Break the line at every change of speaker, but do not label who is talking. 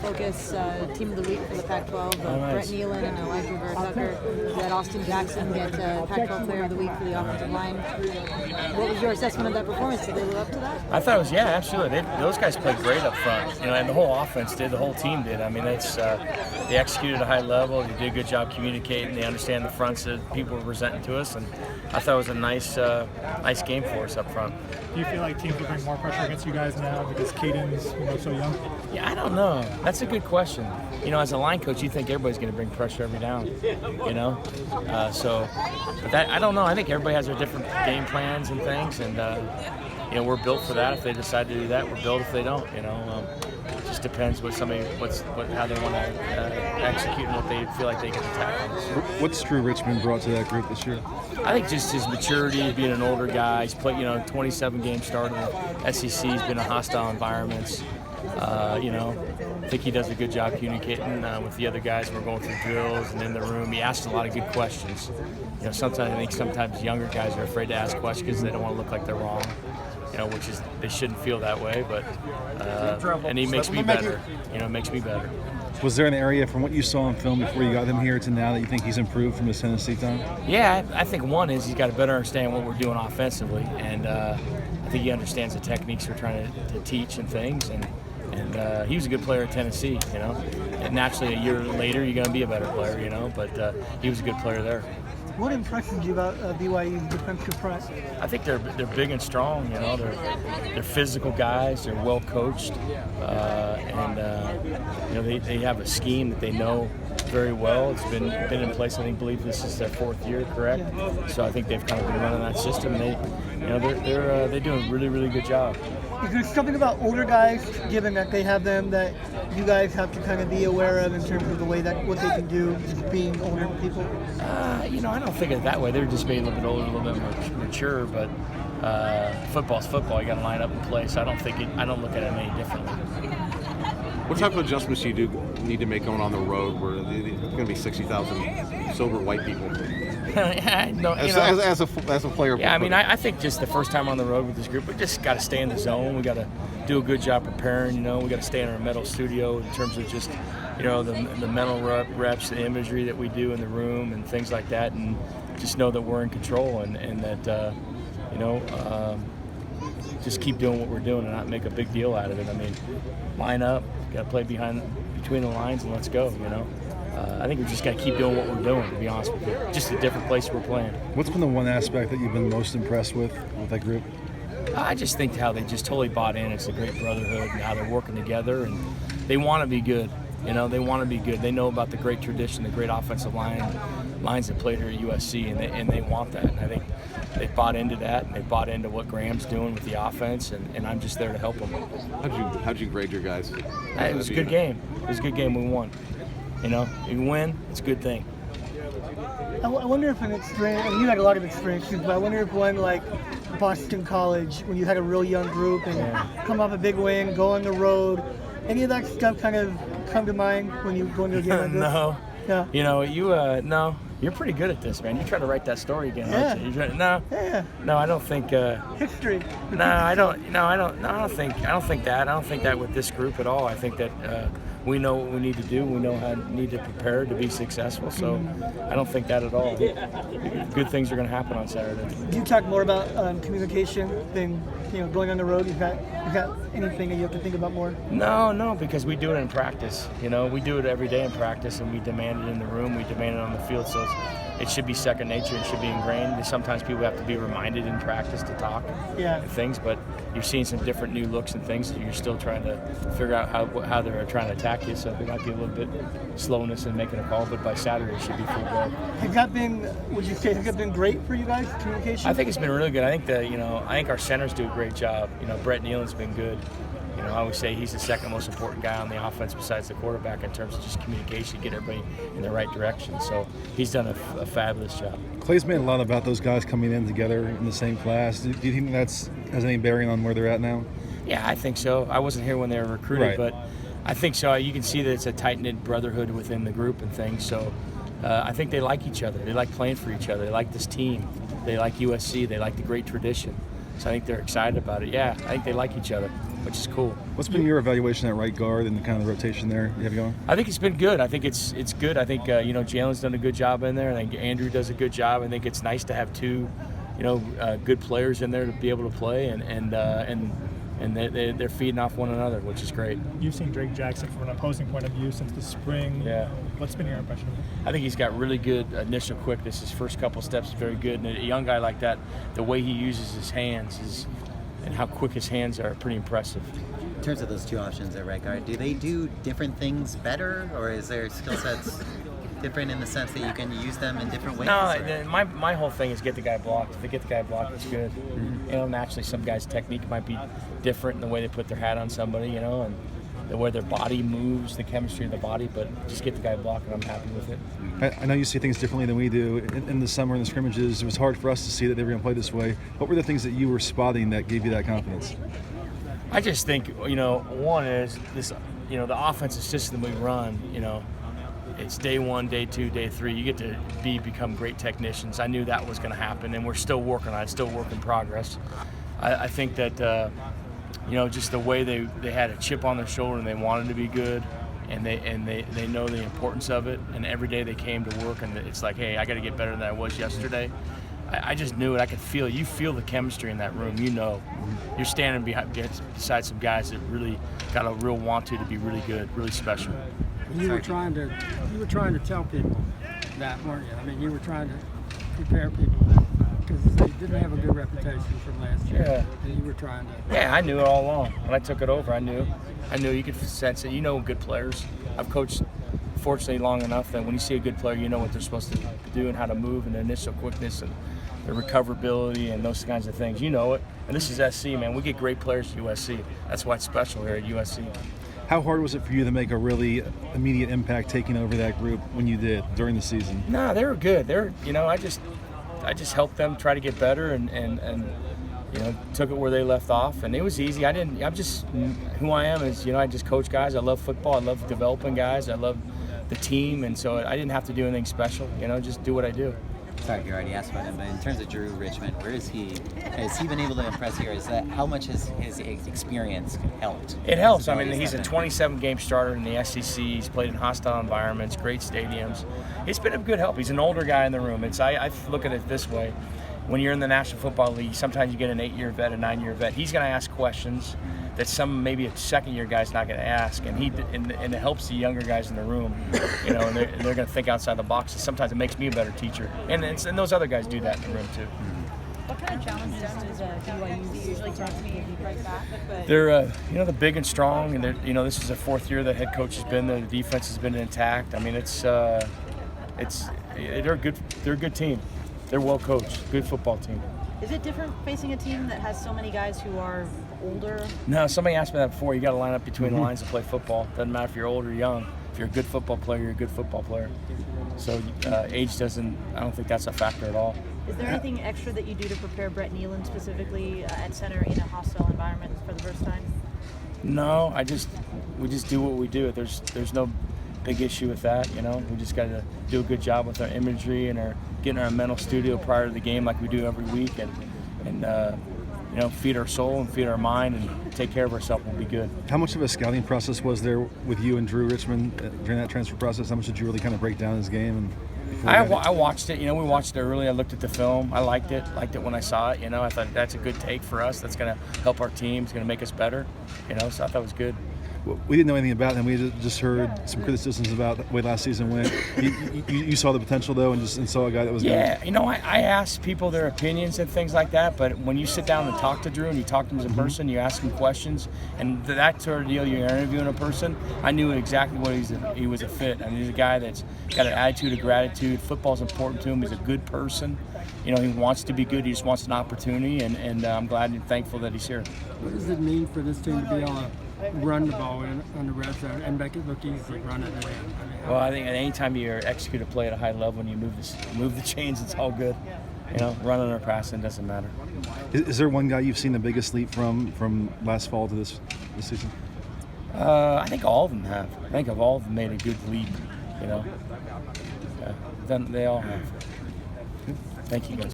Focus Team of the Week for the Pac-12. Brett Nealon and Elijah Vera-Tucker. We had Austin Jackson get Pac-12 Player of the Week for the offensive line. What was your assessment of that performance? Did they live up to that?
I thought it was, absolutely. Those guys played great up front, and the whole offense did, the whole team did. I mean, they executed at a high level. They did a good job communicating. They understand the fronts that people were presenting to us, and I thought it was a nice game for us up front.
Do you feel like teams will bring more pressure against you guys now because Caden's so young?
Yeah, I don't know. That's a good question. As a line coach, you think everybody's going to bring pressure every down. But I don't know. I think everybody has their different game plans and things, and we're built for that. If they decide to do that, we're built. If they don't, it just depends how they want to execute and what they feel like they can attack.
What's Drew Richmond brought to that group this year?
I think just his maturity, being an older guy. He's played, 27 games started in SEC. He's been in hostile environments. I think he does a good job communicating with the other guys when we're going through drills and in the room. He asks a lot of good questions. Sometimes younger guys are afraid to ask questions because they don't want to look like they're wrong. Which is, they shouldn't feel that way, but and he makes me better. Makes me better.
Was there an area from what you saw in film before you got him here to now that you think he's improved from his Tennessee time? Yeah,
I think one is he's got to better understand what we're doing offensively, and I think he understands the techniques we're trying to teach and things, and he was a good player at Tennessee, and naturally a year later you're going to be a better player, but he was a good player there.
What impresses you about BYU's defensive front?
I think they're big and strong. They're physical guys. They're well coached, and they have a scheme that they know very well. It's been in place. I believe this is their 4th year, correct? Yeah. So I think they've kind of been running that system. They're doing a really, really good job.
Is there something about older guys, given that they have them, that you guys have to kind of be aware of in terms of the way that what they can do, just being older people?
I don't think of it that way. They're just maybe a little bit older, a little bit more mature, but football's football. You got to line up and play. So I don't look at it any differently.
What type of adjustments do you need to make going on the road where there's going to be 60,000 sober white people? As a player.
Yeah, I think just the first time on the road with this group, we just got to stay in the zone. We got to do a good job preparing. We got to stay in our mental studio in terms of just, the mental reps, the imagery that we do in the room and things like that, and just know that we're in control and that, just keep doing what we're doing and not make a big deal out of it. Line up, got to play between the lines and let's go, I think we just got to keep doing what we're doing, to be honest with you. Just a different place we're playing.
What's been the one aspect that you've been most impressed with that group?
I just think how they just totally bought in. It's a great brotherhood and how they're working together, and they want to be good. They want to be good. They know about the great tradition, the great offensive lines that played here at USC, and they want that. And I think they bought into that, and they bought into what Graham's doing with the offense, and I'm just there to help them.
How'd you grade your guys?
It was a good game. It was a good game. We won. You win, it's a good thing.
I wonder if an experience, you had a lot of experiences, but I wonder if one like Boston College, when you had a real young group and come off a big win, go on the road, any of that stuff kind of come to mind when you go into a game like this?
No.
Yeah.
No. You're pretty good at this, man. You try to write that story again,
yeah.
aren't you? No, I don't think.
History.
I don't think that. I don't think that with this group at all. I think that we know what we need to do. We know how we need to prepare to be successful. So I don't think that at all. Good things are going to happen on Saturday.
Do you talk more about communication than going on the road? You got anything that you have to think about more?
No, because we do it in practice. We do it every day in practice, and we demand it in the room. We demand it on the field. So it should be second nature. It should be ingrained. Sometimes people have to be reminded in practice to talk and things, but you're seeing some different new looks and things that you're still trying to figure out how they're trying to attack you. So there might be a little bit slowness in making a call, but by Saturday it should be full go.
Would you say, has that been great for you guys, communication?
I think it's been really good. I think our centers do a great job. Brett Nealon's been good. I always say he's the second most important guy on the offense besides the quarterback in terms of just communication, get everybody in the right direction. So he's done a fabulous job.
Clay's made a lot about those guys coming in together in the same class. Do you think has any bearing on where they're at now?
Yeah, I think so. I wasn't here when they were recruited, but I think so. You can see that it's a tight-knit brotherhood within the group and things. So I think they like each other. They like playing for each other. They like this team. They like USC. They like the great tradition. So I think they're excited about it. Yeah, I think they like each other. which is cool.
What's been your evaluation at right guard and the kind of rotation there you have going?
I think it's been good. I think it's good. I think Jalen's done a good job in there. I think Andrew does a good job. I think it's nice to have two, good players in there to be able to play, and they're feeding off one another, which is great.
You've seen Drake Jackson from an opposing point of view since the spring.
Yeah.
What's been your impression of him?
I think he's got really good initial quickness. His first couple steps is very good, and a young guy like that, the way he uses his hands and how quick his hands are pretty impressive.
In terms of those two options at right guard, do they do different things better, or is their skill sets different in the sense that you can use them in different ways?
No, my whole thing is get the guy blocked. If they get the guy blocked, it's good. Naturally, some guys' technique might be different in the way they put their hat on somebody, and the way their body moves, the chemistry of the body, but just get the guy blocked, and I'm happy with it.
I know you see things differently than we do. In the summer, in the scrimmages, it was hard for us to see that they were going to play this way. What were the things that you were spotting that gave you that confidence?
I just think, one is this, the offensive system we run, it's day 1, day 2, day 3. You get to become great technicians. I knew that was going to happen, and we're still working on it. It's still work in progress. I think that, just the way they had a chip on their shoulder and they wanted to be good, and they know the importance of it. And every day they came to work, and it's like, hey, I got to get better than I was yesterday. I just knew it. I could feel it. You feel the chemistry in that room. You're standing beside some guys that really got a real want to be really good, really special.
You were trying to tell people that, weren't you? I mean, you were trying to prepare people because they didn't have a good reputation from last year.
Yeah.
And you were trying to.
Yeah, I knew it all along. When I took it over, I knew you could sense it. Good players. I've coached, fortunately, long enough that when you see a good player, you know what they're supposed to do and how to move and the initial quickness and the recoverability and those kinds of things. You know it. And this is SC, man. We get great players at USC. That's why it's special here at USC.
How hard was it for you to make a really immediate impact taking over that group when you did during the season?
No, they were good. I just helped them try to get better and took it where they left off, and it was easy. I'm just who I am is I just coach guys. I love football. I love developing guys. I love the team, and so I didn't have to do anything special. Just do what I do.
Sorry, you already asked about him, but in terms of Drew Richmond, where is he? Has he been able to impress here? How much has his experience helped?
It helps. I mean, he's a 27-game starter in the SEC. He's played in hostile environments, great stadiums. It's been a good help. He's an older guy in the room. I look at it this way. When you're in the National Football League, sometimes you get an 8-year vet, a 9-year vet. He's going to ask questions that maybe a second-year guy's not going to ask, and it helps the younger guys in the room, and they're going to think outside the box. Sometimes it makes me a better teacher, and those other guys do that in the room too.
What kind of challenges does BYU usually tend to give you right back?
They're they're big and strong, and this is the 4th year the head coach has been there. The defense has been intact. I mean, they're good. They're a good team. They're well coached. Good football team.
Is it different facing a team that has so many guys who are older?
No, somebody asked me that before. You got to line up between the lines to play football. Doesn't matter if you're old or young. If you're a good football player, you're a good football player. So age doesn't. I don't think that's a factor at all.
Is there anything extra that you do to prepare Brett Nealon specifically at center in a hostile environment for the first time?
No, we just do what we do. There's no big issue with that. We just got to do a good job with our imagery and getting our mental studio prior to the game like we do every week, and feed our soul and feed our mind and take care of ourselves. We'll be good.
How much of a scouting process was there with you and Drew Richmond during that transfer process? How much did you really kind of break down his game?
I watched it. We watched it early. I looked at the film. I liked it when I saw it. I thought that's a good take for us. That's going to help our team. It's going to make us better. So I thought it was good.
Well, we didn't know anything about him. We just heard some criticisms about the way last season went. You saw the potential, though, and saw a guy that was good.
Yeah, I ask people their opinions and things like that, but when you sit down and talk to Drew and you talk to him as a person, you ask him questions, and that sort of deal, you're interviewing a person, I knew exactly what he was a fit. I mean, he's a guy that's got an attitude of gratitude. Football's important to him. He's a good person. He wants to be good. He just wants an opportunity, and I'm glad and thankful that he's here.
What does it mean for this team to be able to run the ball on the red zone and make it look easy, run it in?
Well, I think anytime you execute a play at a high level and you move the chains, it's all good. Running or passing doesn't matter.
Is there one guy you've seen the biggest leap from last fall to this season?
I think all of them have. I think all of them made a good leap. They all have. Thank you, guys.